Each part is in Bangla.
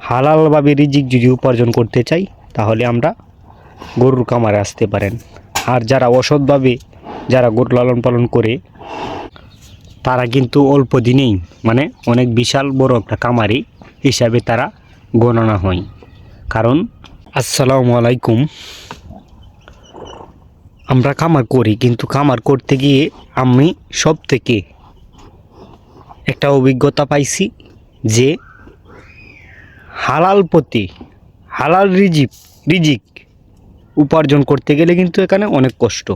হালালভাবে রিজিক যদি উপার্জন করতে চাই তাহলে আমরা গরুর খামারে আসতে পারেন। আর যারা অসৎভাবে যারা গরু লালন পালন করে তারা কিন্তু অল্প দিনেই অনেক বিশাল বড় একটা খামারি হিসাবে তারা গণনা হয়। কারণ আসসালামু আলাইকুম, আমরা খামার করি, কিন্তু খামার করতে গিয়ে আমি সব থেকে একটা অভিজ্ঞতা পাইছি যে হালাল রিজিক উপার্জন করতে গেলে কিন্তু এখানে অনেক কষ্ট।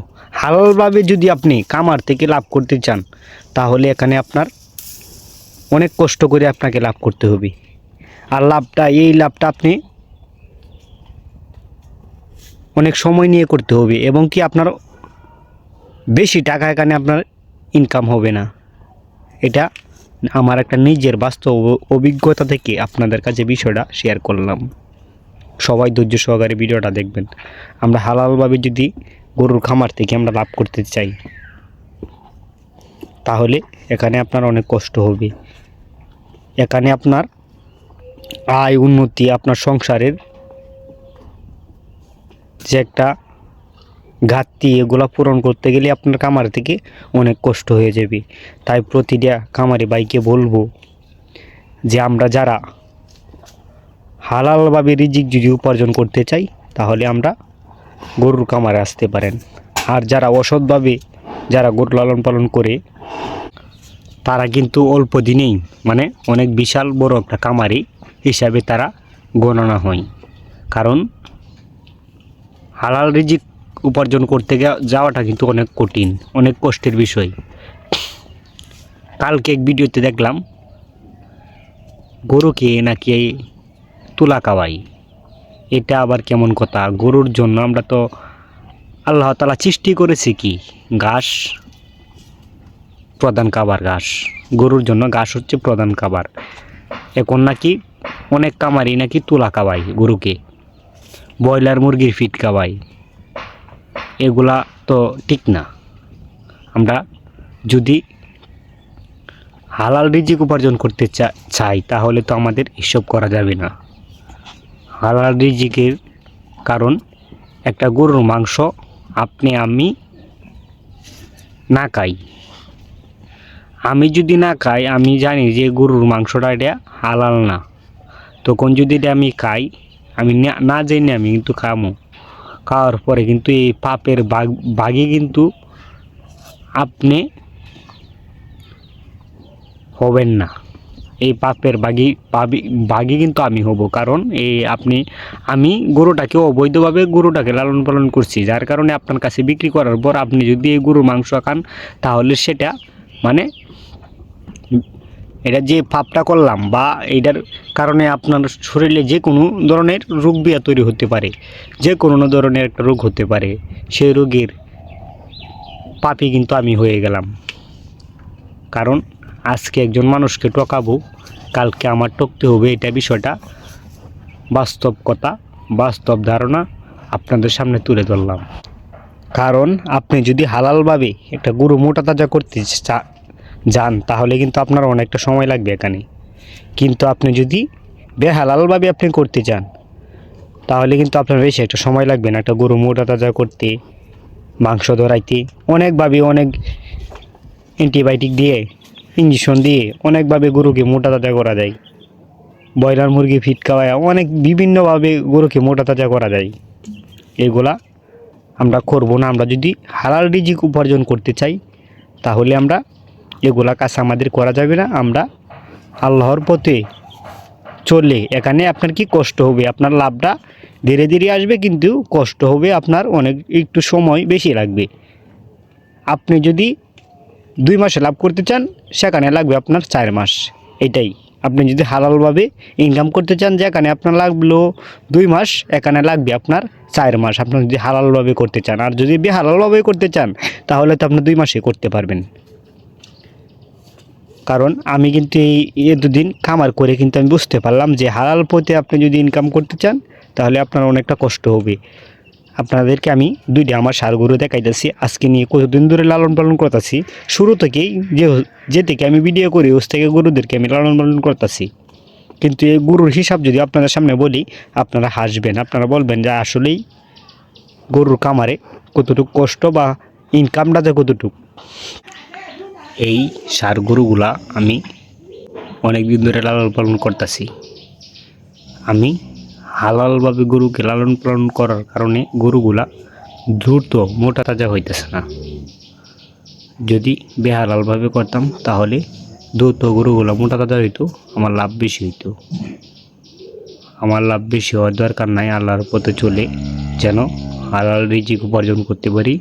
হালালভাবে যদি আপনি খামার থেকে লাভ করতে চান তাহলে এখানে আপনার অনেক কষ্ট করে আপনাকে লাভ করতে হবে। আর এই লাভটা আপনি অনেক সময় নিয়ে করতে হবে, এবং কি আপনার বেশি টাকা এখানে আপনার ইনকাম হবে না। এটা আমার একটা নিজের বাস্তব অভিজ্ঞতা থেকে আপনাদের কাছে বিষয়টা শেয়ার করলাম। সবাই ধৈর্য সহকারে ভিডিওটা দেখবেন। আমরা হালালভাবে যদি গরুর খামার থেকে আমরা লাভ করতে চাই তাহলে এখানে আপনার অনেক কষ্ট হবে। এখানে আপনার আয় উন্নতি, আপনার সংসারের যে একটা ঘাটতি, এগুলো পূরণ করতে গেলে আপনার খামার থেকে অনেক কষ্ট হয়ে যাবে। তাই প্রতিটা খামারি ভাইকে বলবো যে আমরা যারা হালালভাবে রিজিক যদি উপার্জন করতে চাই তাহলে আমরা গরুর খামারে আসতে পারেন। আর যারা অসৎভাবে যারা গরু লালন পালন করে তারা কিন্তু অল্প দিনেই অনেক বিশাল বড় একটা খামারি হিসাবে তারা গণনা হয়। কারণ হালাল রিজিক উপার্জন করতে যাওয়াটা কিন্তু অনেক কঠিন, অনেক কষ্টের বিষয়। কালকে এক ভিডিওতে দেখলাম গরুকে নাকি তুলা খাওয়াই। এটা আবার কেমন কথা? গরুর জন্য আমরা তো আল্লাহ তাআলা সৃষ্টি করেছি কি ঘাস, প্রধান খাবার ঘাস। গরুর জন্য ঘাস হচ্ছে প্রধান খাবার। এখন নাকি অনেক খামারি নাকি তুলা খাওয়াই গরুকে, ব্রয়লার মুরগির ফিট খাওয়াই। এগুলা তো ঠিক না। আমরা যদি হালাল রিজিক উপার্জন করতে চাই তাহলে তো আমাদের এসব করা যাবে না। হালাল রিজিকের কারণ একটা গরুর মাংস আমি না খাই, আমি যদি না খাই, আমি জানি যে গরুর মাংসটা এটা হালাল না, তখন যদি এটা আমি খাই, আমি না জেনে আমি কিন্তু খাওয়ার পরে কিন্তু এই পাপের ভাগই কিন্তু আপনি হবেন না। এই পাপের ভাগই কিন্তু আমি হব। কারণ আমি গরুটাকে অবৈধভাবে গরুটাকে লালন পালন করছি, যার কারণে আপনার কাছে বিক্রি করার পর আপনি যদি এই গরুর মাংস খান তাহলে সেটা এটা যে পাপটা করলাম বা এটার কারণে আপনার শরীরে যে কোনো ধরনের রোগ বিয়া তৈরি হতে পারে, যে কোনো ধরনের একটা রোগ হতে পারে। সেই রোগের পাপই কিন্তু আমি হয়ে গেলাম। কারণ আজকে একজন মানুষকে ঠকাবো, কালকে আমার ঠকতে হবে। এটা বিষয়টা বাস্তব কথা, বাস্তব ধারণা আপনাদের সামনে তুলে ধরলাম। কারণ আপনি যদি হালালভাবে একটা গরু মোটা তাজা করতে যান তাহলে কিন্তু আপনার অনেকটা সময় লাগবে এখানে। কিন্তু আপনি যদি বেহালালভাবে আপনি করতে চান তাহলে কিন্তু আপনার বেশি একটা সময় লাগবে না। একটা গরু মোটা তাজা করতে, মাংস ধরাইতে অনেকভাবে, অনেক অ্যান্টিবায়োটিক দিয়ে, ইঞ্জেকশন দিয়ে অনেকভাবে গরুকে মোটা তাজা করা যায়। ব্রয়লার মুরগি ফিট খাওয়ায় অনেক বিভিন্নভাবে গরুকে মোটা তাজা করা যায়। এগুলা আমরা করব না। আমরা যদি হালাল রিজিক উপার্জন করতে চাই তাহলে আমরা এগুলা কাজ আমাদের করা যাবে না। আমরা আল্লাহর পথে চললে এখানে আপনার কি কষ্ট হবে, আপনার লাভটা ধীরে ধীরে আসবে, কিন্তু কষ্ট হবে আপনার অনেক, একটু সময় বেশি লাগবে। আপনি যদি 2 মাসে লাভ করতে চান সেখানে লাগবে আপনার 4 মাস। এটাই আপনি যদি হালালভাবে ইনকাম করতে চান, যেখানে আপনার লাগলো 2 মাস এখানে লাগবে আপনার 4 মাস, আপনার যদি হালালভাবে করতে চান। আর যদি বেহালালভাবে করতে চান তাহলে তো আপনি 2 মাসে করতে পারবেন। কারণ আমি কিন্তু এই দুদিন খামার করে কিন্তু আমি বুঝতে পারলাম যে হালাল পথে আপনি যদি ইনকাম করতে চান তাহলে আপনার অনেকটা কষ্ট হবে। আপনাদেরকে আমি 2টা আমার ষাঁড় গরু দেখাইতেছি, আজকে নিয়ে কতদিন ধরে লালন পালন করতেছি। শুরু থেকেই যে থেকে আমি ভিডিও করি ওর থেকে গরুদেরকে আমি লালন পালন করতেছি। কিন্তু এই গরুর হিসাব যদি আপনাদের সামনে বলি আপনারা হাসবেন, আপনারা বলবেন যে আসলেই গরুর খামারে কতটুকু কষ্ট বা ইনকামটা যে কতটুকু। এই ষাঁড় গরুগুলা আমি অনেক দিন ধরে লালন পালন করতেছি। আমি হালালভাবে গরুকে লালন পালন করার কারণে গরুগুলা দ্রুত মোটা তাজা হইতেছে না। যদি বেহালালভাবে করতাম তাহলে দ্রুত গরুগুলা মোটা তাজা হইতো, আমার লাভ বেশি হইতো। আমার লাভ বেশি হওয়ার দরকার নাই, আল্লাহর পথে চলে যেন হালাল রিজিক উপার্জন করতে পারি।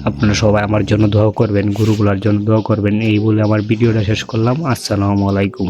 আপনারা সবাই আমার জন্য দোয়া করবেন, গরুগুলার জন্য দোয়া করবেন। এই বলে আমার ভিডিওটা শেষ করলাম। আসসালামু আলাইকুম।